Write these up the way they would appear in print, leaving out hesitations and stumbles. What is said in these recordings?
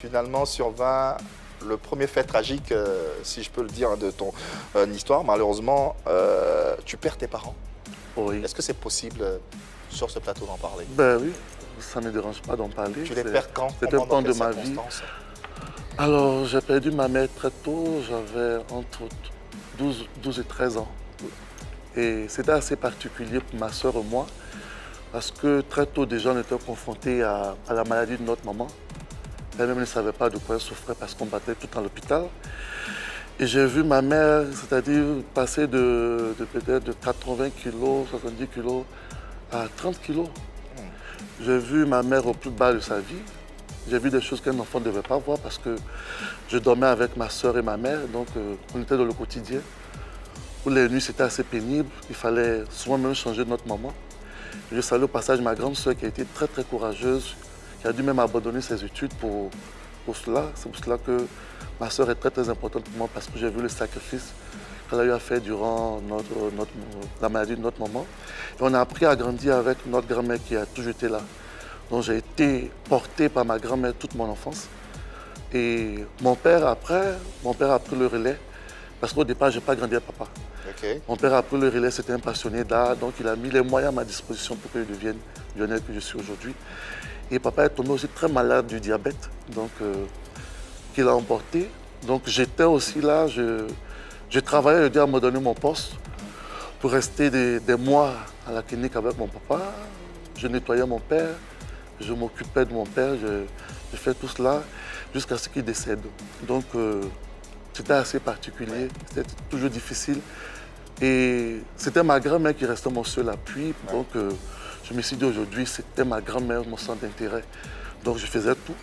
Finalement survint le premier fait tragique, si je peux le dire, de ton histoire. Malheureusement, tu perds tes parents. Oui. Est-ce que c'est possible sur ce plateau d'en parler? Ben oui, ça ne me dérange pas d'en parler. Tu les perds quand? C'est un pan de ma vie. Alors, j'ai perdu ma mère très tôt, j'avais entre 12 et 13 ans. Et c'était assez particulier pour ma soeur et moi, parce que très tôt déjà, on était confrontés à la maladie de notre maman. Elle-même ne savait pas de quoi elle souffrait parce qu'on battait tout à l'hôpital. Et j'ai vu ma mère, c'est-à-dire passer de peut-être de 80 kilos, 70 kilos à 30 kilos. J'ai vu ma mère au plus bas de sa vie. J'ai vu des choses qu'un enfant ne devait pas voir parce que je dormais avec ma soeur et ma mère, donc on était dans le quotidien. Où les nuits, c'était assez pénible. Il fallait souvent même changer de notre maman. Je salue au passage ma grande soeur qui a été très, très courageuse, qui a dû même abandonner ses études pour cela. C'est pour cela que ma soeur est très, très importante pour moi parce que j'ai vu le sacrifice qu'elle a eu à faire durant la maladie de notre maman. Et on a appris à grandir avec notre grand-mère qui a toujours été là. Donc j'ai été porté par ma grand-mère toute mon enfance. Et mon père a pris le relais parce qu'au départ, je n'ai pas grandi avec papa. Okay. Mon père a pris le relais, c'était un passionné d'art, donc il a mis les moyens à ma disposition pour que je devienne millionnaire que je suis aujourd'hui. Et papa est tombé aussi très malade du diabète, donc qu'il a emporté. Donc j'étais aussi là, je travaillais, je dis à me donner mon poste pour rester des mois à la clinique avec mon papa. Je nettoyais mon père, je m'occupais de mon père, je fais tout cela jusqu'à ce qu'il décède. Donc c'était assez particulier, c'était toujours difficile. Et c'était ma grand-mère qui restait mon seul appui. Donc je me suis dit aujourd'hui, c'était ma grand-mère, mon centre d'intérêt. Donc je faisais tout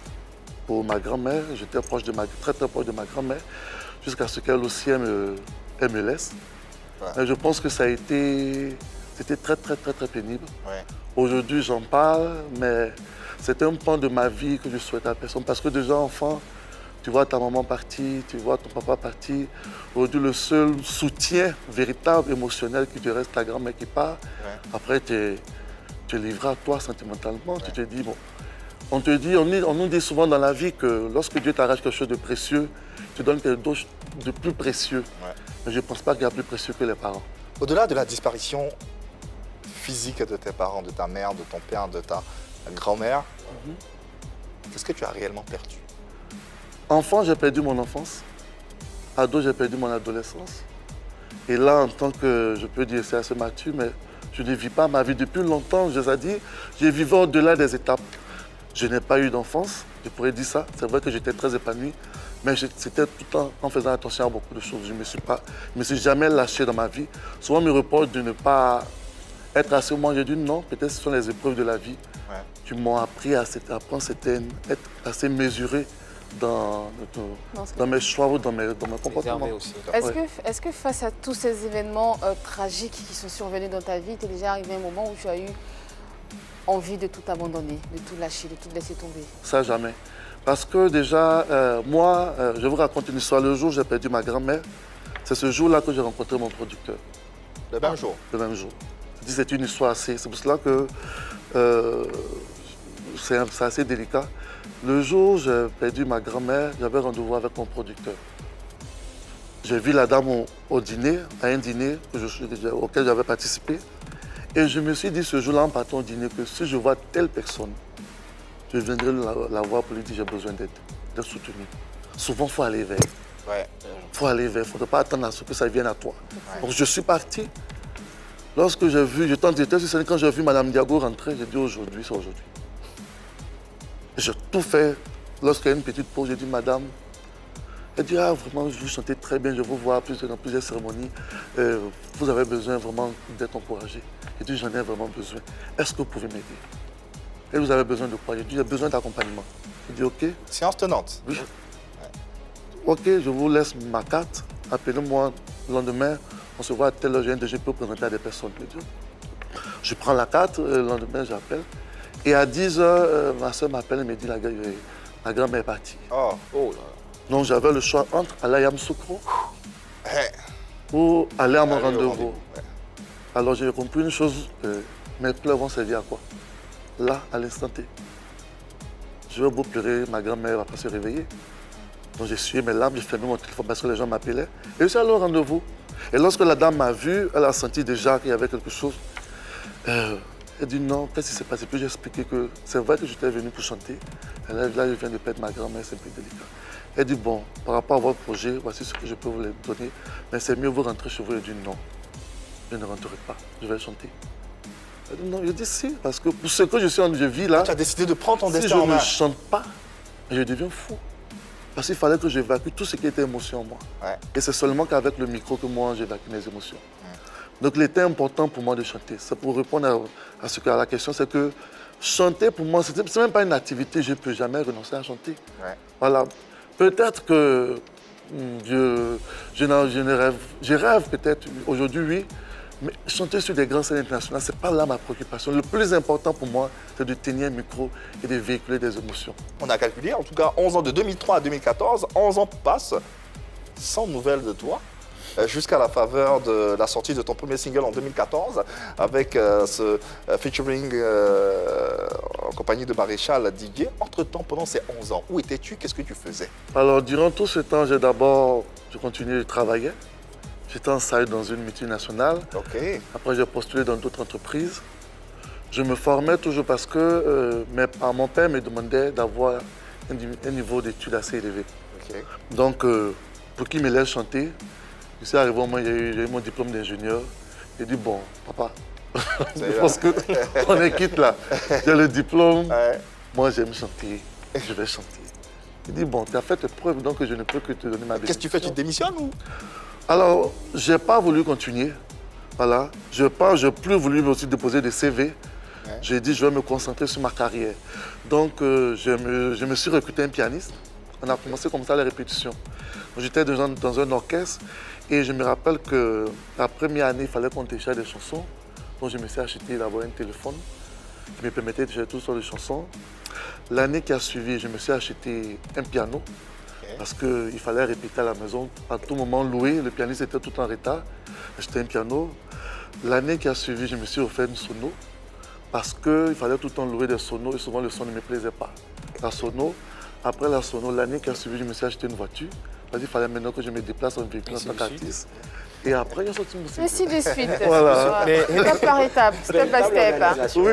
pour ma grand-mère, j'étais très très proche de ma grand-mère, jusqu'à ce qu'elle aussi elle me laisse. Et je pense que c'était très très très très pénible. Aujourd'hui j'en parle, mais c'était un pan de ma vie que je souhaite à personne. Parce que déjà enfant, tu vois ta maman partir, tu vois ton papa partir. Aujourd'hui, le seul soutien véritable, émotionnel qui te reste, ta grand-mère qui part. Après, tu es livré à toi sentimentalement. Tu te dis, bon, on nous dit souvent dans la vie que lorsque Dieu t'arrache quelque chose de précieux, tu donnes quelque chose de plus précieux. Mais je ne pense pas qu'il y a plus précieux que les parents. Au-delà de la disparition physique de tes parents, de ta mère, de ton père, de ta grand-mère, qu'est-ce que tu as réellement perdu? Enfant, j'ai perdu mon enfance. Ado, j'ai perdu mon adolescence. Et là, en tant que, je peux dire, c'est assez mature, mais je ne vis pas ma vie depuis longtemps. Je vous ai dit, je vivais au-delà des étapes. Je n'ai pas eu d'enfance, je pourrais dire ça. C'est vrai que j'étais très épanoui, mais c'était tout le temps en faisant attention à beaucoup de choses. Je ne me suis jamais lâché dans ma vie. Souvent, on me reproche de ne pas être assez au moins. J'ai dit non, peut-être ce sont les épreuves de la vie qui m'ont appris à être assez mesuré dans mes choix ou dans mes comportements. Est-ce que face à tous ces événements tragiques qui sont survenus dans ta vie, il t'est déjà arrivé un moment où tu as eu envie de tout abandonner, de tout lâcher, de tout laisser tomber? Ça, jamais. Parce que déjà, moi, je vous raconte une histoire. Le jour où j'ai perdu ma grand-mère, c'est ce jour-là que j'ai rencontré mon producteur. Le même jour? Le même jour. C'est une histoire assez... C'est pour cela que c'est assez délicat. Le jour où j'ai perdu ma grand-mère, j'avais rendez-vous avec mon producteur. J'ai vu la dame au dîner, à un dîner auquel j'avais participé. Et je me suis dit ce jour-là, en partant au dîner, que si je vois telle personne, je viendrai la voir pour lui dire j'ai besoin d'aide, d'être soutenu. Souvent, il faut aller vers. Il faut aller vers, il ne faut pas attendre à ce que ça vienne à toi. Donc je suis parti. Lorsque j'ai vu, quand j'ai vu Mme Diago rentrer, j'ai dit aujourd'hui, c'est aujourd'hui. J'ai tout fait. Lorsqu'il y a une petite pause, j'ai dit, madame, elle dit, ah, vraiment, vous chantez très bien, je vous vois dans plusieurs cérémonies. Vous avez besoin vraiment d'être encouragé. J'ai dit, j'en ai vraiment besoin. Est-ce que vous pouvez m'aider? Et vous avez besoin de quoi? J'ai dit, j'ai besoin d'accompagnement. J'ai dit, OK. Séance tenante. Oui. OK, je vous laisse ma carte. Appelez-moi le lendemain. On se voit à telle heure, je peux présenter à des personnes. Je prends la carte, le lendemain, j'appelle. Et à 10 h, ma soeur m'appelle et me dit la grand-mère est partie. Donc j'avais le choix entre aller à Yamoussoukro ou aller à mon rendez-vous. Alors j'ai compris une chose, mes pleurs vont servir à quoi? Là, à l'instant T. Je vais beau pleurer, ma grand-mère ne va pas se réveiller. Donc j'ai sué mes larmes, j'ai fermé mon téléphone parce que les gens m'appelaient. Et je suis allé au rendez-vous. Et lorsque la dame m'a vu, elle a senti déjà qu'il y avait quelque chose. Elle dit non, qu'est-ce qui s'est passé? Puis j'ai expliqué que c'est vrai que j'étais venu pour chanter. Et là, je viens de perdre ma grand-mère, c'est un peu délicat. Elle dit bon, par rapport à votre projet, voici ce que je peux vous donner. Mais c'est mieux vous rentrer chez vous. Elle dit non, je ne rentrerai pas, je vais chanter. Elle dit non, je dis si, parce que pour ce que je vis là, Tu as décidé de prendre ton si destin je en main. ne chante pas, je deviens fou. Parce qu'il fallait que j'évacue tout ce qui était émotion en moi. Ouais. Et c'est seulement qu'avec le micro que moi, j'évacue mes émotions. Donc il était important pour moi de chanter. C'est pour répondre à la question, c'est que chanter pour moi, ce n'est même pas une activité, je ne peux jamais renoncer à chanter. Ouais. Voilà. Peut-être que je rêve peut-être aujourd'hui, oui, mais chanter sur des grandes scènes internationales, ce n'est pas là ma préoccupation. Le plus important pour moi, c'est de tenir un micro et de véhiculer des émotions. On a calculé, en tout cas, 11 ans de 2003 à 2014, 11 ans passent sans nouvelles de toi, jusqu'à la faveur de la sortie de ton premier single en 2014, avec ce featuring en compagnie de Maréchal Didier. Entre-temps, pendant ces 11 ans, où étais-tu? Qu'est-ce que tu faisais? Alors, durant tout ce temps, j'ai continué de travailler. J'étais en stage dans une multinationale. Ok. Après, j'ai postulé dans d'autres entreprises. Je me formais toujours parce que mon père me demandait d'avoir un niveau d'études assez élevé. Ok. Donc, pour qu'il me laisse chanter, je suis arrivé au moment où j'ai eu mon diplôme d'ingénieur. J'ai dit, bon, papa, je pense qu'on est quitte là. J'ai le diplôme, Ouais. moi j'aime chanter, je vais chanter. Il dit, bon, tu as fait tes preuves, donc je ne peux que te donner ma démission. Qu'est-ce que tu fais? Tu démissionnes ou? Alors, je n'ai pas voulu continuer. Voilà. Je n'ai plus voulu aussi déposer des CV. Ouais. J'ai dit, je vais me concentrer sur ma carrière. Donc, je me suis recruté un pianiste. On a commencé comme ça les répétitions. J'étais dans un orchestre et je me rappelle que la première année, il fallait qu'on télécharge des chansons. Donc, je me suis acheté d'abord un téléphone qui me permettait de télécharger toutes sortes de chansons. L'année qui a suivi, je me suis acheté un piano. Parce qu'il fallait répéter à la maison, à tout moment louer. Le pianiste était tout en retard. J'étais un piano. L'année qui a suivi, je me suis offert une sono. Parce qu'il fallait tout le temps louer des sonos et souvent le son ne me plaisait pas. La sono. Après la sono, l'année qui a suivi, je me suis acheté une voiture. Parce qu'il fallait maintenant que je me déplace en véhicule en tant qu'artiste. Et après, j'ai sorti mon CD. Ainsi de suite. Voilà. Étape par étape, step by step. Oui.